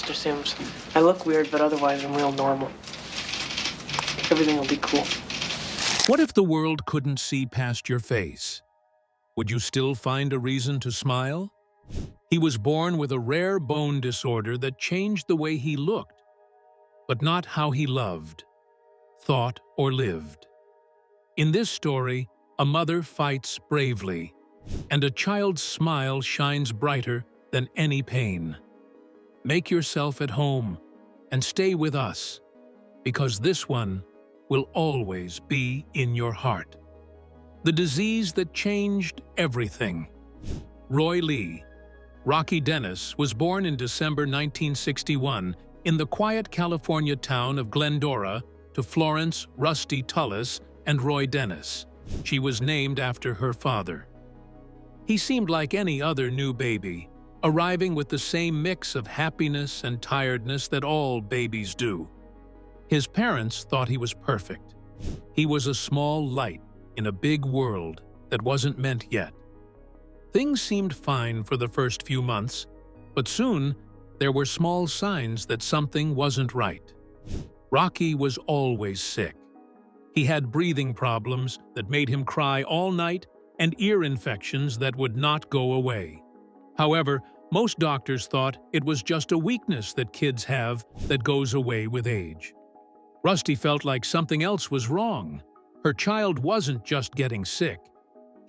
Mr. Sims. I look weird, but otherwise I'm real normal. Everything will be cool. What if the world couldn't see past your face? Would you still find a reason to smile? He was born with a rare bone disorder that changed the way he looked, but not how he loved, thought, or lived. In this story, a mother fights bravely, and a child's smile shines brighter than any pain. Make yourself at home and stay with us, because this one will always be in your heart. The disease that changed everything. Roy Lee. Rocky Dennis was born in December 1961 in the quiet California town of Glendora to Florence Rusty Tullis and Roy Dennis. She was named after her father. He seemed like any other new baby, arriving with the same mix of happiness and tiredness that all babies do. His parents thought he was perfect. He was a small light in a big world that wasn't meant yet. Things seemed fine for the first few months, but soon there were small signs that something wasn't right. Rocky was always sick. He had breathing problems that made him cry all night and ear infections that would not go away. However, most doctors thought it was just a weakness that kids have that goes away with age. Rusty felt like something else was wrong. Her child wasn't just getting sick.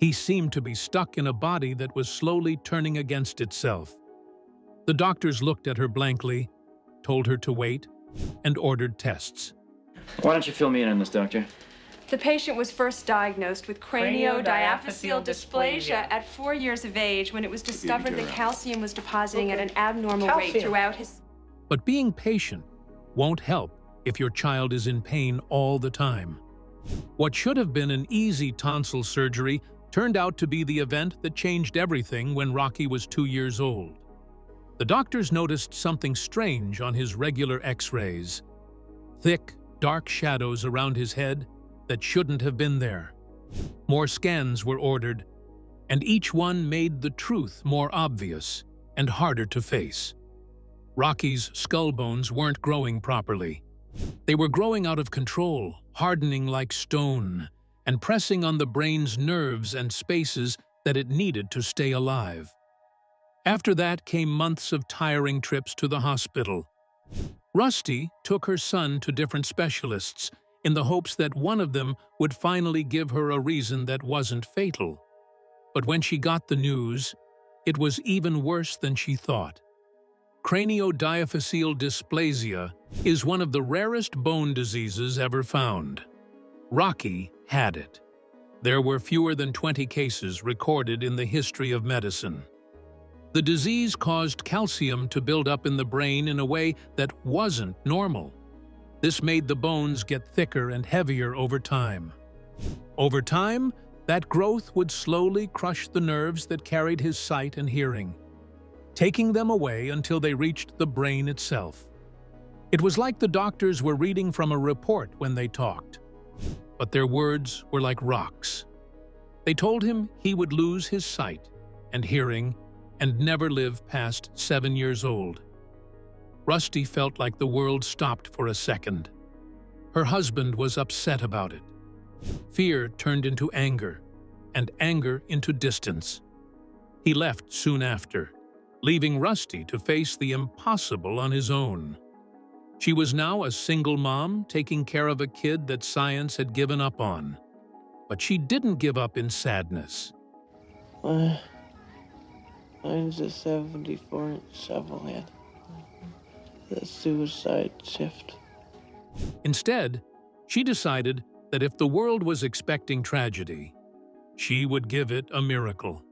He seemed to be stuck in a body that was slowly turning against itself. The doctors looked at her blankly, told her to wait, and ordered tests. Why don't you fill me in on this, doctor? The patient was first diagnosed with craniodiaphyseal dysplasia at 4 years of age when it was discovered that calcium was depositing at an abnormal rate throughout his... But being patient won't help if your child is in pain all the time. What should have been an easy tonsil surgery turned out to be the event that changed everything when Rocky was 2 years old. The doctors noticed something strange on his regular x-rays. Thick, dark shadows around his head that shouldn't have been there. More scans were ordered, and each one made the truth more obvious and harder to face. Rocky's skull bones weren't growing properly. They were growing out of control, hardening like stone, and pressing on the brain's nerves and spaces that it needed to stay alive. After that came months of tiring trips to the hospital. Rusty took her son to different specialists in the hopes that one of them would finally give her a reason that wasn't fatal. But when she got the news, it was even worse than she thought. Craniodiaphyseal dysplasia is one of the rarest bone diseases ever found. Rocky had it. There were fewer than 20 cases recorded in the history of medicine. The disease caused calcium to build up in the brain in a way that wasn't normal. This made the bones get thicker and heavier over time. Over time, that growth would slowly crush the nerves that carried his sight and hearing, taking them away until they reached the brain itself. It was like the doctors were reading from a report when they talked, but their words were like rocks. They told him he would lose his sight and hearing and never live past 7 years old. Rusty felt like the world stopped for a second. Her husband was upset about it. Fear turned into anger, and anger into distance. He left soon after, leaving Rusty to face the impossible on his own. She was now a single mom taking care of a kid that science had given up on. But she didn't give up in sadness. Mine's a 74-inch shovel head. The suicide shift. Instead, she decided that if the world was expecting tragedy, she would give it a miracle.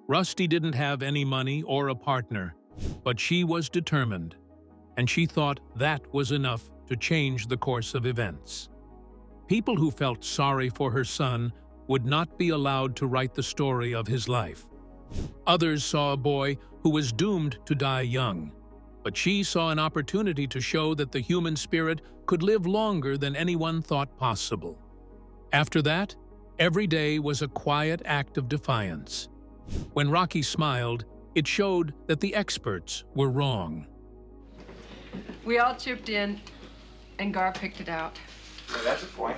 Rusty didn't have any money or a partner, but she was determined, and she thought that was enough to change the course of events. People who felt sorry for her son would not be allowed to write the story of his life. Others saw a boy who was doomed to die young, but she saw an opportunity to show that the human spirit could live longer than anyone thought possible. After that, every day was a quiet act of defiance. When Rocky smiled, it showed that the experts were wrong. We all chipped in, and Gar picked it out. Yeah, that's a point.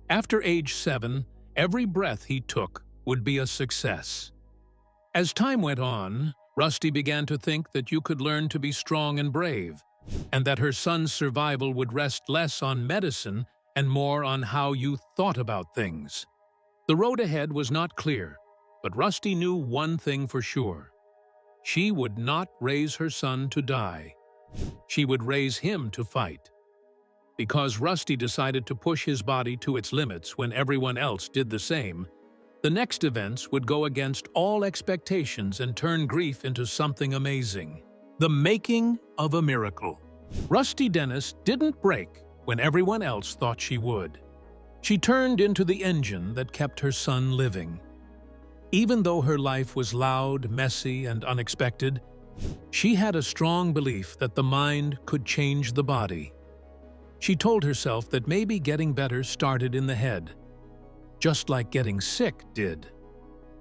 After age 7, every breath he took would be a success. As time went on, Rusty began to think that you could learn to be strong and brave, and that her son's survival would rest less on medicine and more on how you thought about things. The road ahead was not clear, but Rusty knew one thing for sure. She would not raise her son to die. She would raise him to fight. Because Rusty decided to push his body to its limits when everyone else did the same, the next events would go against all expectations and turn grief into something amazing. The making of a miracle. Rusty Dennis didn't break when everyone else thought she would. She turned into the engine that kept her son living. Even though her life was loud, messy, and unexpected, she had a strong belief that the mind could change the body. She told herself that maybe getting better started in the head, just like getting sick did.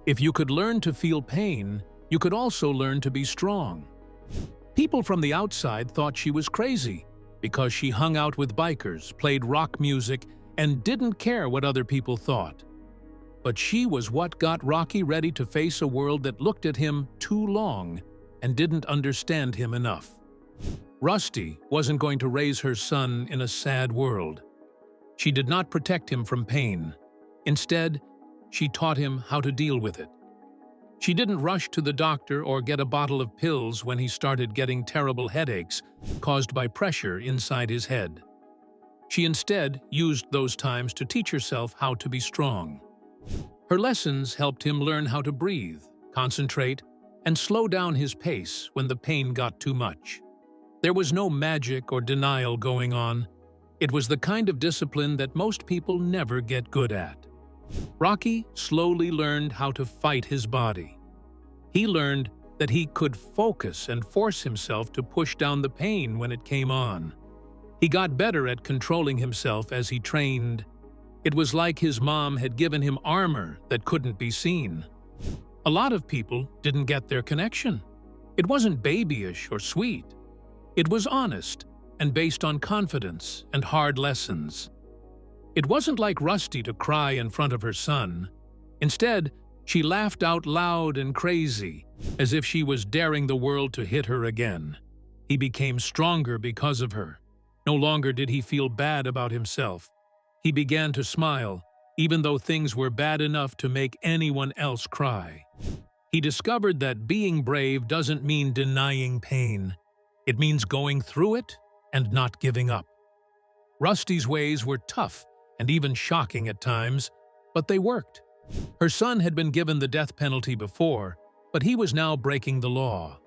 If you could learn to feel pain, you could also learn to be strong. People from the outside thought she was crazy because she hung out with bikers, played rock music, and didn't care what other people thought. But she was what got Rocky ready to face a world that looked at him too long and didn't understand him enough. Rusty wasn't going to raise her son in a sad world. She did not protect him from pain. Instead, she taught him how to deal with it. She didn't rush to the doctor or get a bottle of pills when he started getting terrible headaches caused by pressure inside his head. She instead used those times to teach herself how to be strong. Her lessons helped him learn how to breathe, concentrate, and slow down his pace when the pain got too much. There was no magic or denial going on. It was the kind of discipline that most people never get good at. Rocky slowly learned how to fight his body. He learned that he could focus and force himself to push down the pain when it came on. He got better at controlling himself as he trained. It was like his mom had given him armor that couldn't be seen. A lot of people didn't get their connection. It wasn't babyish or sweet. It was honest and based on confidence and hard lessons. It wasn't like Rusty to cry in front of her son. Instead, she laughed out loud and crazy, as if she was daring the world to hit her again. He became stronger because of her. No longer did he feel bad about himself. He began to smile, even though things were bad enough to make anyone else cry. He discovered that being brave doesn't mean denying pain. It means going through it and not giving up. Rusty's ways were tough and even shocking at times, but they worked. Her son had been given the death penalty before, but he was now breaking the law.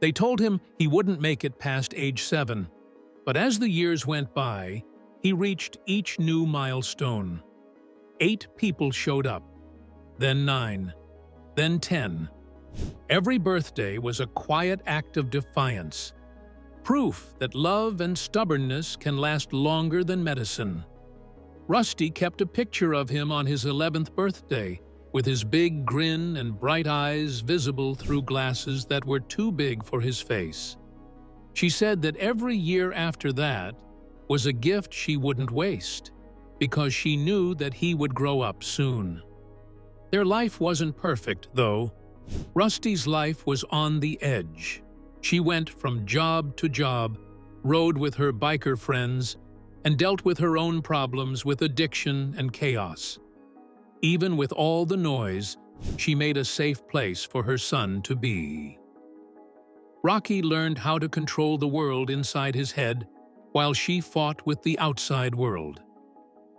They told him he wouldn't make it past age 7, but as the years went by, he reached each new milestone. 8 people showed up, then 9, then 10. Every birthday was a quiet act of defiance, proof that love and stubbornness can last longer than medicine. Rusty kept a picture of him on his 11th birthday, with his big grin and bright eyes visible through glasses that were too big for his face. She said that every year after that was a gift she wouldn't waste, because she knew that he would grow up soon. Their life wasn't perfect, though. Rusty's life was on the edge. She went from job to job, rode with her biker friends, and dealt with her own problems with addiction and chaos. Even with all the noise, she made a safe place for her son to be. Rocky learned how to control the world inside his head while she fought with the outside world.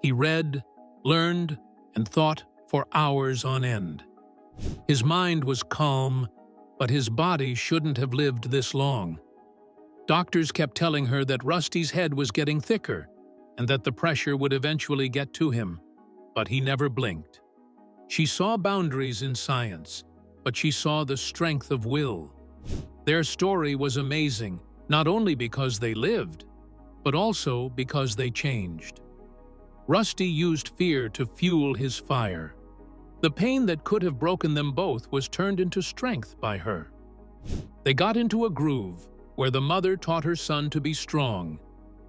He read, learned, and thought for hours on end. His mind was calm, but his body shouldn't have lived this long. Doctors kept telling her that Rusty's head was getting thicker and that the pressure would eventually get to him, but he never blinked. She saw boundaries in science, but she saw the strength of will. Their story was amazing, not only because they lived, but also because they changed. Rusty used fear to fuel his fire. The pain that could have broken them both was turned into strength by her. They got into a groove, where the mother taught her son to be strong,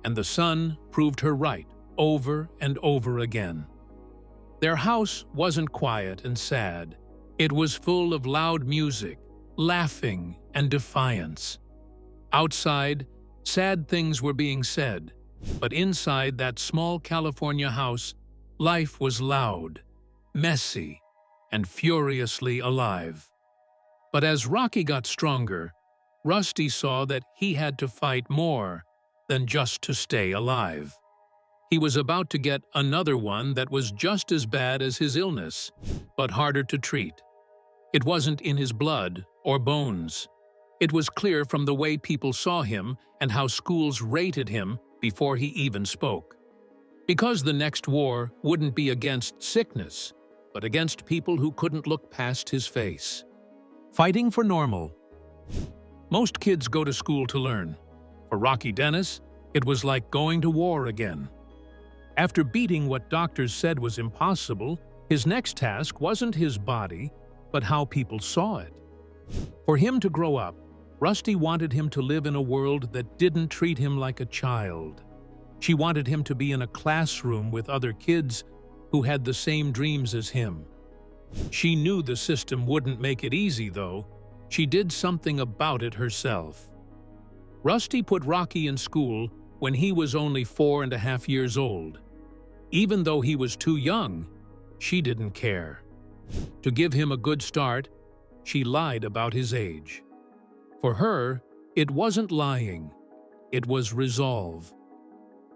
and the son proved her right over and over again. Their house wasn't quiet and sad. It was full of loud music, laughing, and defiance. Outside, sad things were being said, but inside that small California house, life was loud, messy, and furiously alive. But as Rocky got stronger, Rusty saw that he had to fight more than just to stay alive. He was about to get another one that was just as bad as his illness, but harder to treat. It wasn't in his blood or bones. It was clear from the way people saw him and how schools rated him before he even spoke. Because the next war wouldn't be against sickness, but against people who couldn't look past his face. Fighting for normal. Most kids go to school to learn. For Rocky Dennis, it was like going to war again. After beating what doctors said was impossible, his next task wasn't his body, but how people saw it. For him to grow up, Rusty wanted him to live in a world that didn't treat him like a child. She wanted him to be in a classroom with other kids who had the same dreams as him. She knew the system wouldn't make it easy, though. She did something about it herself. Rusty put Rocky in school when he was only 4.5 years old. Even though he was too young, she didn't care. To give him a good start, she lied about his age. For her, it wasn't lying, it was resolve.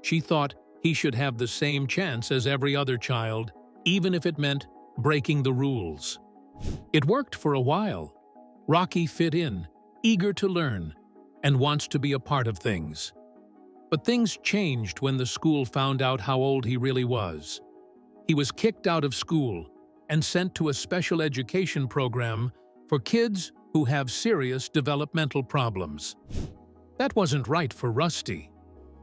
She thought he should have the same chance as every other child, even if it meant breaking the rules. It worked for a while. Rocky fit in, eager to learn, and wants to be a part of things. But things changed when the school found out how old he really was. He was kicked out of school and sent to a special education program for kids who have serious developmental problems. That wasn't right for Rusty.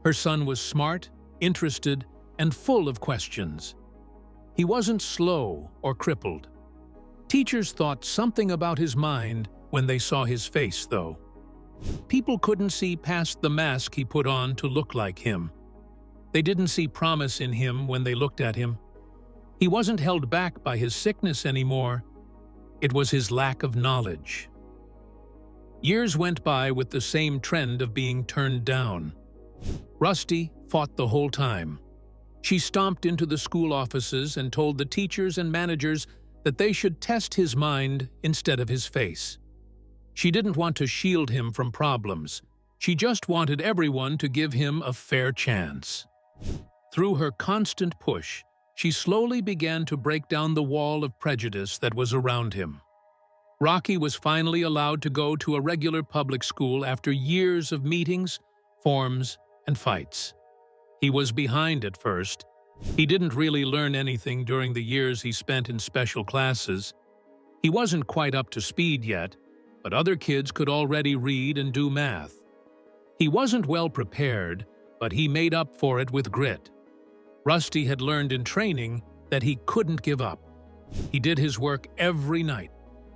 Her son was smart, interested, and full of questions. He wasn't slow or crippled. Teachers thought something about his mind when they saw his face, though. People couldn't see past the mask he put on to look like him. They didn't see promise in him when they looked at him. He wasn't held back by his sickness anymore. It was his lack of knowledge. Years went by with the same trend of being turned down. Rusty fought the whole time. She stomped into the school offices and told the teachers and managers that they should test his mind instead of his face. She didn't want to shield him from problems. She just wanted everyone to give him a fair chance. Through her constant push, she slowly began to break down the wall of prejudice that was around him. Rocky was finally allowed to go to a regular public school after years of meetings, forms, and fights. He was behind at first. He didn't really learn anything during the years he spent in special classes. He wasn't quite up to speed yet, but other kids could already read and do math. He wasn't well prepared, but he made up for it with grit. Rusty had learned in training that he couldn't give up. He did his work every night.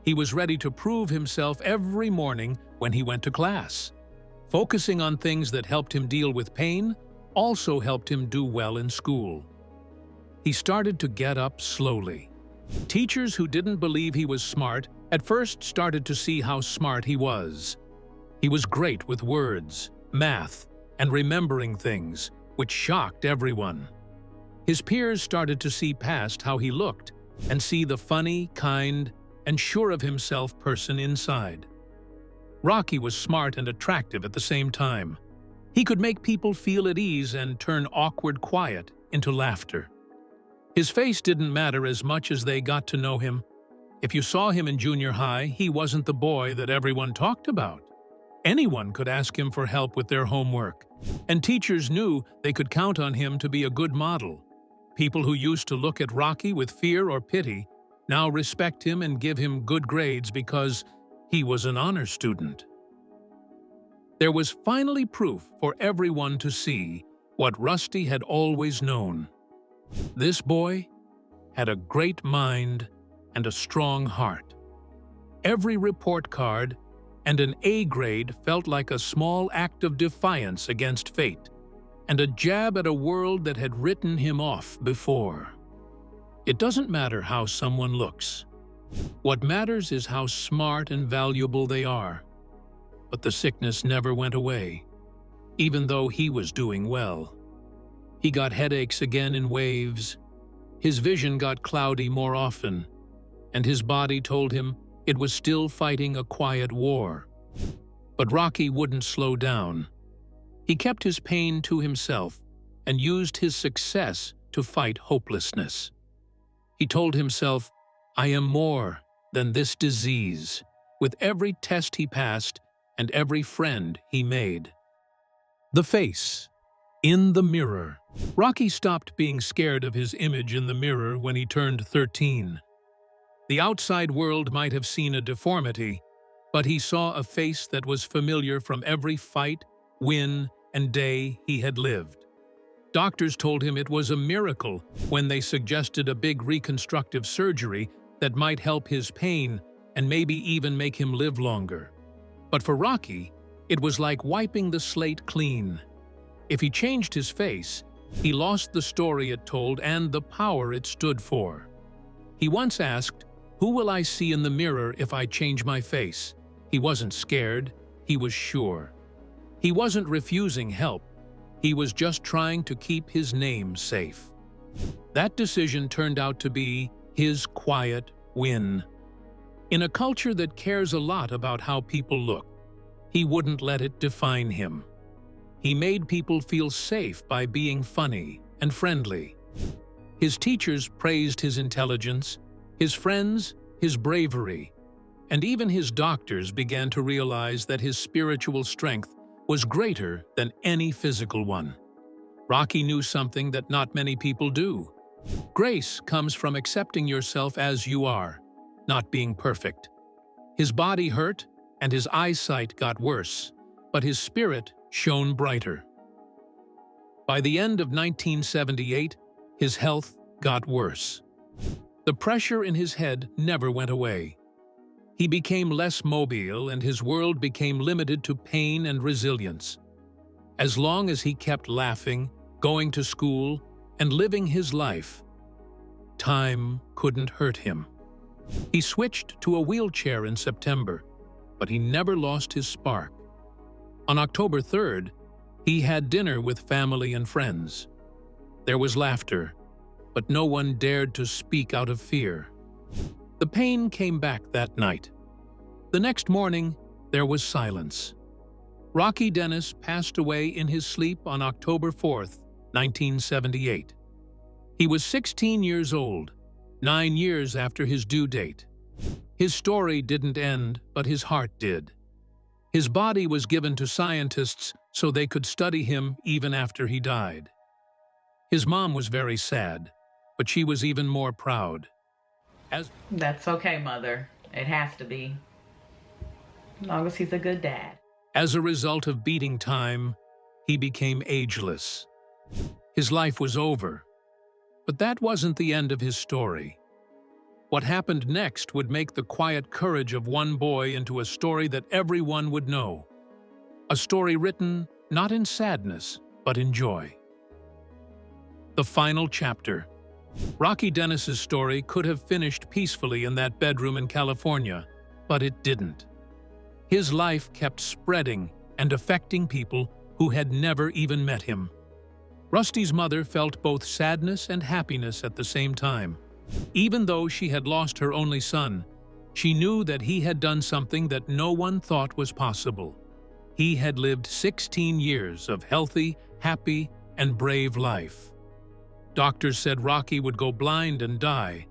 He was ready to prove himself every morning when he went to class. Focusing on things that helped him deal with pain also helped him do well in school. He started to get up slowly. Teachers who didn't believe he was smart at first started to see how smart he was. He was great with words, math, and remembering things, which shocked everyone. His peers started to see past how he looked and see the funny, kind, and sure of himself person inside. Rocky was smart and attractive at the same time. He could make people feel at ease and turn awkward quiet into laughter. His face didn't matter as much as they got to know him. If you saw him in junior high, he wasn't the boy that everyone talked about. Anyone could ask him for help with their homework, and teachers knew they could count on him to be a good model. People who used to look at Rocky with fear or pity now respect him and give him good grades because he was an honor student. There was finally proof for everyone to see what Rusty had always known. This boy had a great mind and a strong heart. Every report card and an A grade felt like a small act of defiance against fate, and a jab at a world that had written him off before. It doesn't matter how someone looks. What matters is how smart and valuable they are. But the sickness never went away, even though he was doing well. He got headaches again in waves. His vision got cloudy more often, and his body told him it was still fighting a quiet war. But Rocky wouldn't slow down. He kept his pain to himself and used his success to fight hopelessness. He told himself, "I am more than this disease," with every test he passed and every friend he made. The face. In the mirror. Rocky stopped being scared of his image in the mirror when he turned 13. The outside world might have seen a deformity, but he saw a face that was familiar from every fight, win, and day he had lived. Doctors told him it was a miracle when they suggested a big reconstructive surgery that might help his pain and maybe even make him live longer. But for Rocky, it was like wiping the slate clean. If he changed his face, he lost the story it told and the power it stood for. He once asked, "Who will I see in the mirror if I change my face?" He wasn't scared, he was sure. He wasn't refusing help, he was just trying to keep his name safe. That decision turned out to be his quiet win. In a culture that cares a lot about how people look, he wouldn't let it define him. He made people feel safe by being funny and friendly. His teachers praised his intelligence, his friends, his bravery, and even his doctors began to realize that his spiritual strength was greater than any physical one. Rocky knew something that not many people do. Grace comes from accepting yourself as you are, not being perfect. His body hurt and his eyesight got worse, but his spirit shone brighter. By the end of 1978, his health got worse. The pressure in his head never went away. He became less mobile and his world became limited to pain and resilience. As long as he kept laughing, going to school, and living his life, time couldn't hurt him. He switched to a wheelchair in September, but he never lost his spark. On October 3rd, he had dinner with family and friends. There was laughter, but no one dared to speak out of fear. The pain came back that night. The next morning, there was silence. Rocky Dennis passed away in his sleep on October 4th, 1978. He was 16 years old, 9 years after his due date. His story didn't end, but his heart did. His body was given to scientists so they could study him even after he died. His mom was very sad, but she was even more proud. That's okay, Mother. It has to be. As long as he's a good dad. As a result of beating time, he became ageless. His life was over. But that wasn't the end of his story. What happened next would make the quiet courage of one boy into a story that everyone would know. A story written not in sadness, but in joy. The final chapter. Rocky Dennis's story could have finished peacefully in that bedroom in California, but it didn't. His life kept spreading and affecting people who had never even met him. Rusty's mother felt both sadness and happiness at the same time. Even though she had lost her only son, she knew that he had done something that no one thought was possible. He had lived 16 years of healthy, happy, and brave life. Doctors said Rocky would go blind and die,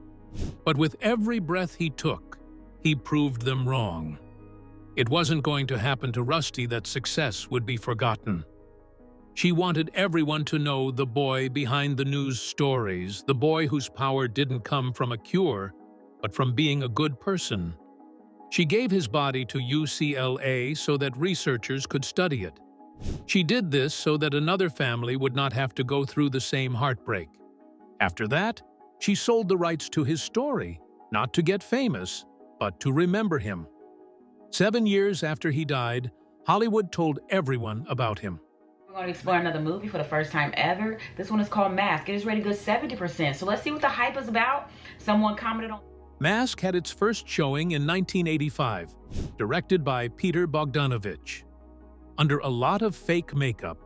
but with every breath he took, he proved them wrong. It wasn't going to happen to Rusty that success would be forgotten. She wanted everyone to know the boy behind the news stories, the boy whose power didn't come from a cure, but from being a good person. She gave his body to UCLA so that researchers could study it. She did this so that another family would not have to go through the same heartbreak. After that, she sold the rights to his story, not to get famous, but to remember him. 7 years after he died, Hollywood told everyone about him. We're going to explore another movie for the first time ever. This one is called Mask. It is rated good 70%. So let's see what the hype is about. Someone commented on... Mask had its first showing in 1985, directed by Peter Bogdanovich. Under a lot of fake makeup,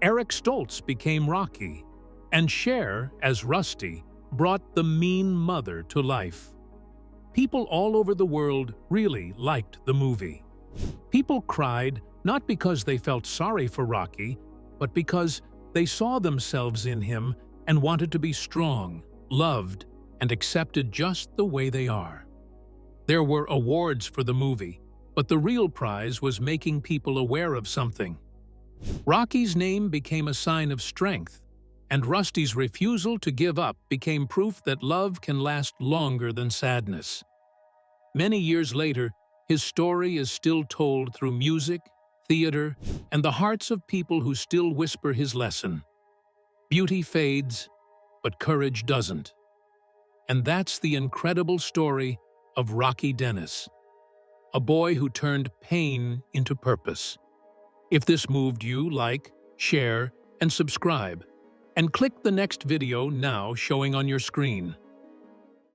Eric Stoltz became Rocky, and Cher, as Rusty, brought the mean mother to life. People all over the world really liked the movie. People cried not because they felt sorry for Rocky, but because they saw themselves in him and wanted to be strong, loved, and accepted just the way they are. There were awards for the movie, but the real prize was making people aware of something. Rocky's name became a sign of strength, and Rusty's refusal to give up became proof that love can last longer than sadness. Many years later, his story is still told through music, theater, and the hearts of people who still whisper his lesson. Beauty fades, but courage doesn't. And that's the incredible story of Rocky Dennis, a boy who turned pain into purpose. If this moved you, like, share, and subscribe. And click the next video now showing on your screen.